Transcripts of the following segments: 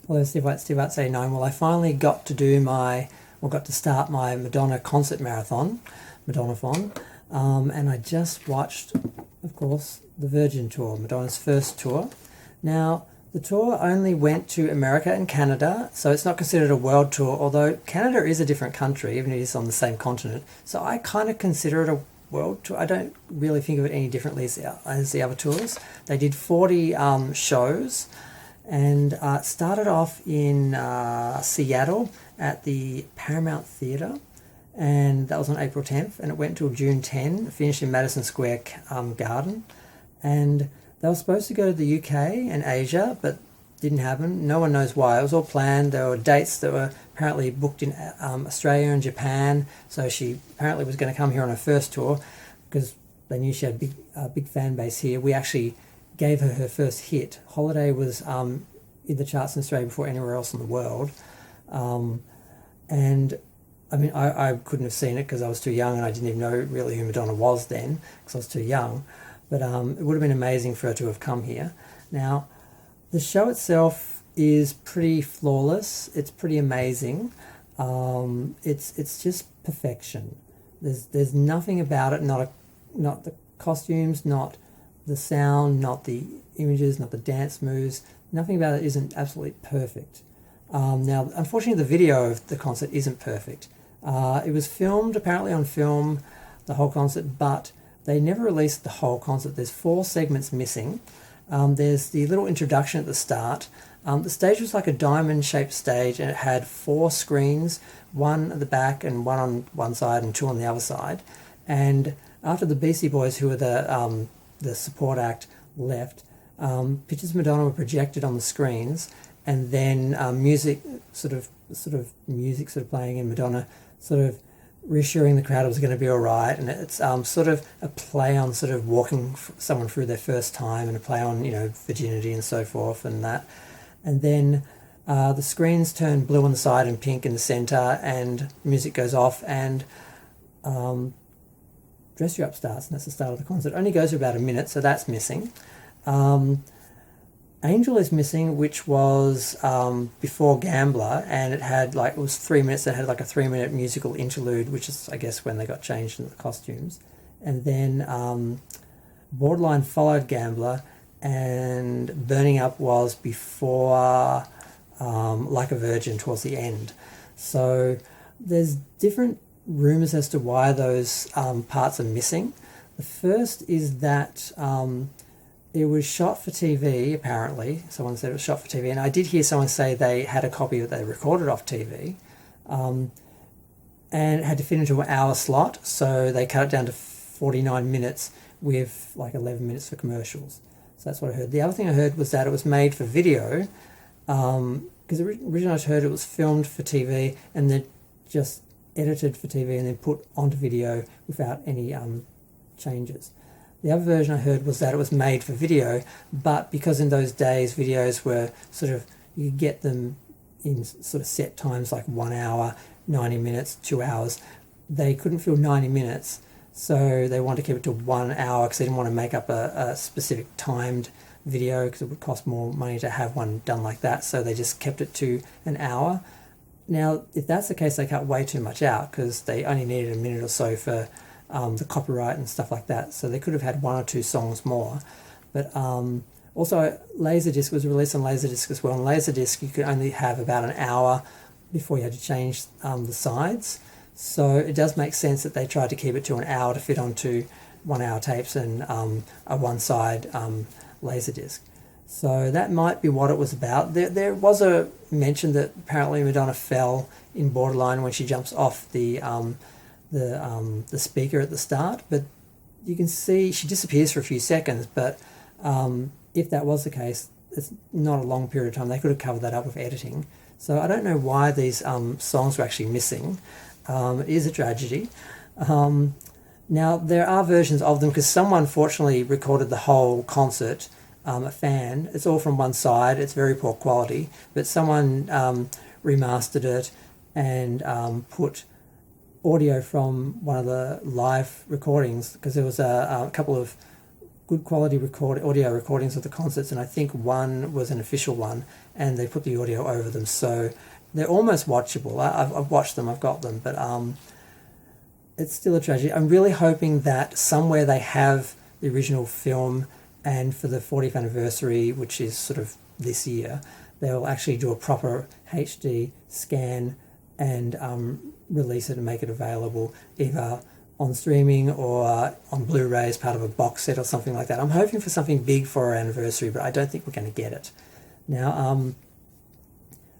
Hello, Steve White 89. Well, I finally got to start my Madonna concert marathon, Madonna-thon, and I just watched, of course, the Virgin Tour, Madonna's first tour. Now, the tour only went to America and Canada, so it's not considered a world tour, although Canada is a different country, even if it is on the same continent. So I kind of consider it a world tour. I don't really think of it any differently as the other tours. They did 40 shows. And it started off in Seattle at the Paramount Theatre, and that was on April 10th, and it went till June 10, finished in Madison Square Garden. And they were supposed to go to the UK and Asia, but didn't happen. No one knows why. It was all planned. There were dates that were apparently booked in Australia and Japan, so she apparently was going to come here on her first tour because they knew she had a big fan base here. We actually gave her first hit. Holiday was in the charts in Australia before anywhere else in the world. And I mean, I couldn't have seen it because I was too young and I didn't even know really who Madonna was then because I was too young. But it would have been amazing for her to have come here. Now, the show itself is pretty flawless. It's pretty amazing. It's just perfection. There's nothing about it, not the costumes, not the sound, not the images, not the dance moves. Nothing about it isn't absolutely perfect. Now, unfortunately, the video of the concert isn't perfect. It was filmed, apparently on film, the whole concert, but they never released the whole concert. There's 4 segments missing. There's the little introduction at the start. The stage was like a diamond-shaped stage, and it had 4 screens, one at the back and one on one side and 2 on the other side. And after the Beastie Boys, who were the support act, left, pictures of Madonna were projected on the screens, and then music sort of playing, and Madonna sort of reassuring the crowd it was going to be all right. And it's sort of a play on sort of walking someone through their first time, and a play on, virginity and so forth and that. And then the screens turn blue on the side and pink in the center, and music goes off, and Dress You Up starts, and that's the start of the concert. It only goes for about a minute, so that's missing. Angel is missing, which was before Gambler, and it was 3 minutes. It had like a 3-minute musical interlude, which is, I guess, when they got changed in the costumes. And then Borderline followed Gambler, and Burning Up was before Like a Virgin towards the end. So there's different rumours as to why those parts are missing. The first is that it was shot for TV, apparently. Someone said it was shot for TV, and I did hear someone say they had a copy that they recorded off TV, and it had to fit into an hour slot, so they cut it down to 49 minutes with like 11 minutes for commercials. So that's what I heard. The other thing I heard was that it was made for video, because originally I heard it was filmed for TV and then just edited for TV and then put onto video without any changes. The other version I heard was that it was made for video, but because in those days videos were you could get them in sort of set times like 1 hour, 90 minutes, 2 hours, they couldn't fill 90 minutes, so they wanted to keep it to 1 hour because they didn't want to make up a specific timed video because it would cost more money to have one done like that, so they just kept it to an hour. Now, if that's the case, they cut way too much out because they only needed a minute or so for the copyright and stuff like that, so they could have had 1 or 2 songs more. But also, Laserdisc was released on Laserdisc as well. On Laserdisc, you could only have about an hour before you had to change the sides. So it does make sense that they tried to keep it to an hour to fit onto 1 hour tapes and a one-side Laserdisc. So that might be what it was about. There was a mention that apparently Madonna fell in Borderline when she jumps off the speaker at the start, but you can see she disappears for a few seconds. But if that was the case, it's not a long period of time. They could have covered that up with editing. So I don't know why these songs were actually missing. It is a tragedy. Now, there are versions of them because someone fortunately recorded the whole concert, a fan. It's all from one side. It's very poor quality, but someone remastered it and put audio from one of the live recordings, because there was a couple of good quality audio recordings of the concerts, and I think one was an official one, and they put the audio over them, so they're almost watchable. I've watched them, I've got them, but it's still a tragedy. I'm really hoping that somewhere they have the original film, and for the 40th anniversary, which is sort of this year, they'll actually do a proper HD scan and release it and make it available either on streaming or on Blu-ray as part of a box set or something like that. I'm hoping for something big for our anniversary, but I don't think we're going to get it. Now,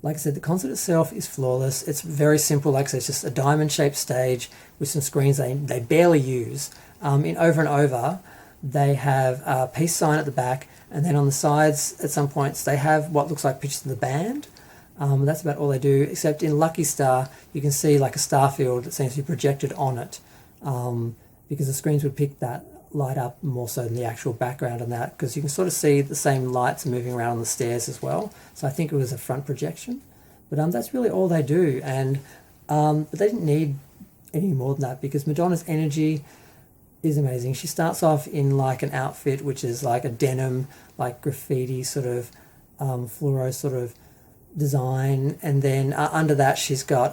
like I said, the concert itself is flawless. It's very simple. Like I said, it's just a diamond-shaped stage with some screens they barely use. In Over and Over, they have a peace sign at the back, and then on the sides, at some points, they have what looks like pictures of the band. That's about all they do, except in Lucky Star, you can see like a star field that seems to be projected on it, because the screens would pick that light up more so than the actual background on that, because you can sort of see the same lights moving around on the stairs as well. So I think it was a front projection. But that's really all they do, and but they didn't need any more than that, because Madonna's energy is amazing. She starts off in like an outfit which is like a denim, like graffiti sort of fluoro sort of design, and then under that she's got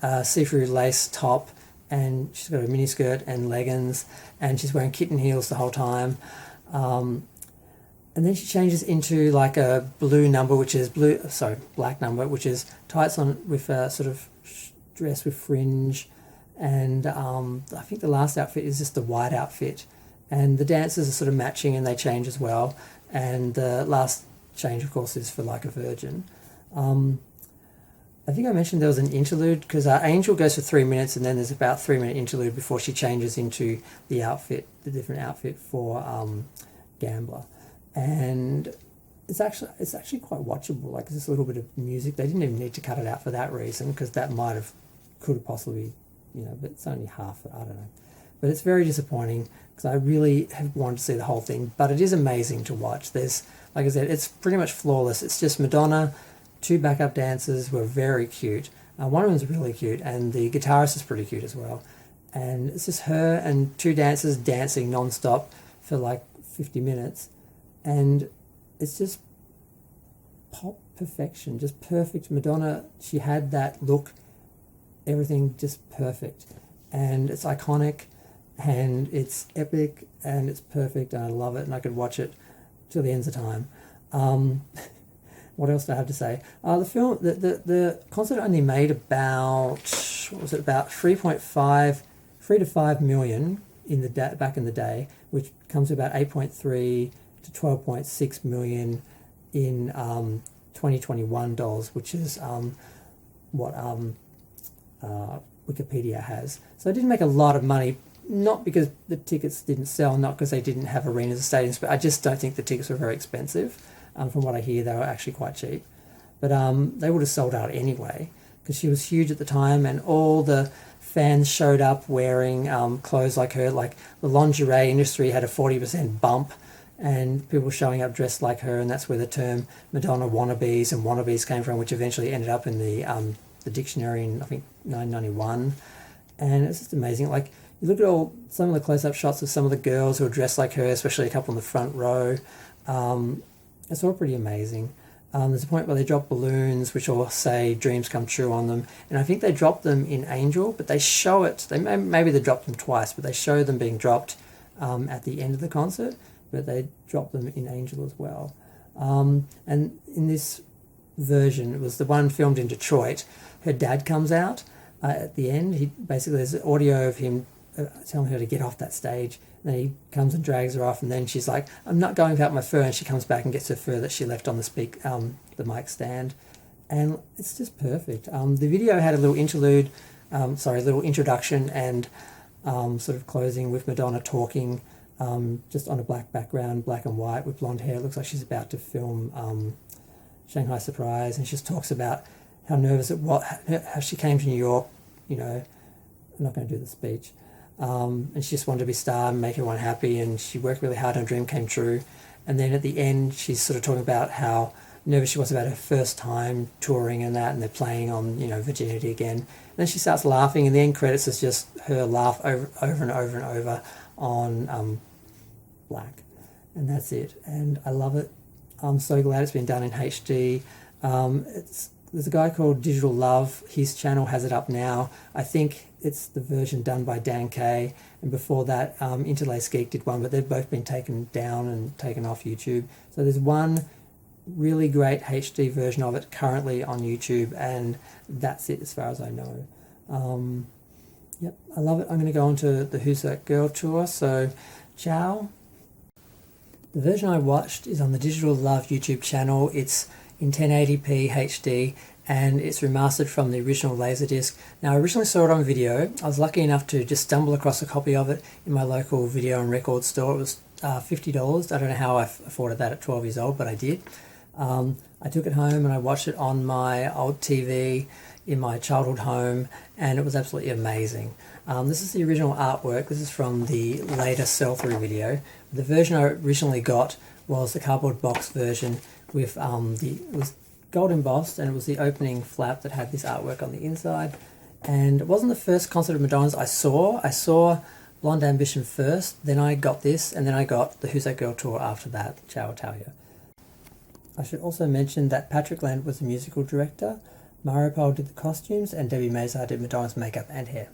a see-through lace top, and she's got a miniskirt and leggings, and she's wearing kitten heels the whole time. And then she changes into like a blue number, which is black number, which is tights on with a sort of dress with fringe. And I think the last outfit is just the white outfit. And the dancers are sort of matching and they change as well. And the last change, of course, is for Like a Virgin. I think I mentioned there was an interlude, because Angel goes for 3 minutes, and then there's about 3 minute interlude before she changes into the outfit, the different outfit for Gambler. And it's actually quite watchable. Like, there's a little bit of music. They didn't even need to cut it out for that reason, because that could have possibly, but it's only half, I don't know. But it's very disappointing, because I really have wanted to see the whole thing. But it is amazing to watch. There's, like I said, it's pretty much flawless. It's just Madonna, two backup dancers who are very cute. One of them's really cute, and the guitarist is pretty cute as well. And it's just her and two dancers dancing non-stop for like 50 minutes. And it's just pop perfection, just perfect. Madonna, she had that look, everything just perfect. And it's iconic, and it's epic, and it's perfect, and I love it, and I could watch it till the ends of time. What else do I have to say? The concert only made about, about 3 to 5 million back in the day, which comes to about 8.3 to 12.6 million in 2021 dollars, which is what Wikipedia has. So it didn't make a lot of money, not because the tickets didn't sell, not because they didn't have arenas and stadiums, but I just don't think the tickets were very expensive. From what I hear, they were actually quite cheap. But they would have sold out anyway, because she was huge at the time, and all the fans showed up wearing clothes like her. Like, the lingerie industry had a 40% bump, and people were showing up dressed like her, and that's where the term Madonna wannabes and wannabes came from, which eventually ended up in the dictionary in, I think, 1991. And it's just amazing. Like, you look at some of the close-up shots of some of the girls who are dressed like her, especially a couple in the front row. It's all pretty amazing. There's a point where they drop balloons, which all say dreams come true on them. And I think they drop them in Angel, but they show it. Maybe they dropped them twice, but they show them being dropped at the end of the concert. But they drop them in Angel as well. And in this version, it was the one filmed in Detroit. Her dad comes out at the end. There's audio of him telling her to get off that stage. And then he comes and drags her off, and then she's like, "I'm not going without my fur," and she comes back and gets her fur that she left on the mic stand. And it's just perfect. The video had a little interlude, little introduction and sort of closing with Madonna talking, just on a black background, black and white with blonde hair. It looks like she's about to film Shanghai Surprise, and she just talks about how nervous it was, how she came to New York. I'm not going to do the speech. And she just wanted to be a star and make everyone happy, and she worked really hard and her dream came true. And then at the end, she's sort of talking about how nervous she was about her first time touring and that, and they're playing on, Virginity again. And then she starts laughing, and the end credits is just her laugh over and over and over on Black. And that's it. And I love it. I'm so glad it's been done in HD. There's a guy called Digital Love. His channel has it up now. I think it's the version done by Dan Kay, and before that, Interlace Geek did one, but they've both been taken down and taken off YouTube. So there's one really great HD version of it currently on YouTube, and that's it as far as I know. Yep, I love it. I'm going to go on to the Who's That Girl tour. So, ciao. The version I watched is on the Digital Love YouTube channel. It's in 1080p HD, and it's remastered from the original Laserdisc. Now, I originally saw it on video. I was lucky enough to just stumble across a copy of it in my local video and record store. It was $50. I don't know how I afforded that at 12 years old, but I did. I took it home and I watched it on my old TV in my childhood home, and it was absolutely amazing. This is the original artwork. This is from the later sell-through video. The version I originally got was the cardboard box version with it was gold embossed, and it was the opening flap that had this artwork on the inside. And it wasn't the first concert of Madonna's I saw. I saw Blonde Ambition first, then I got this, and then I got the Who's That Girl tour after that. Ciao Italia. I should also mention that Patrick Land was the musical director, Mario Powell did the costumes, and Debbie Mazar did Madonna's makeup and hair.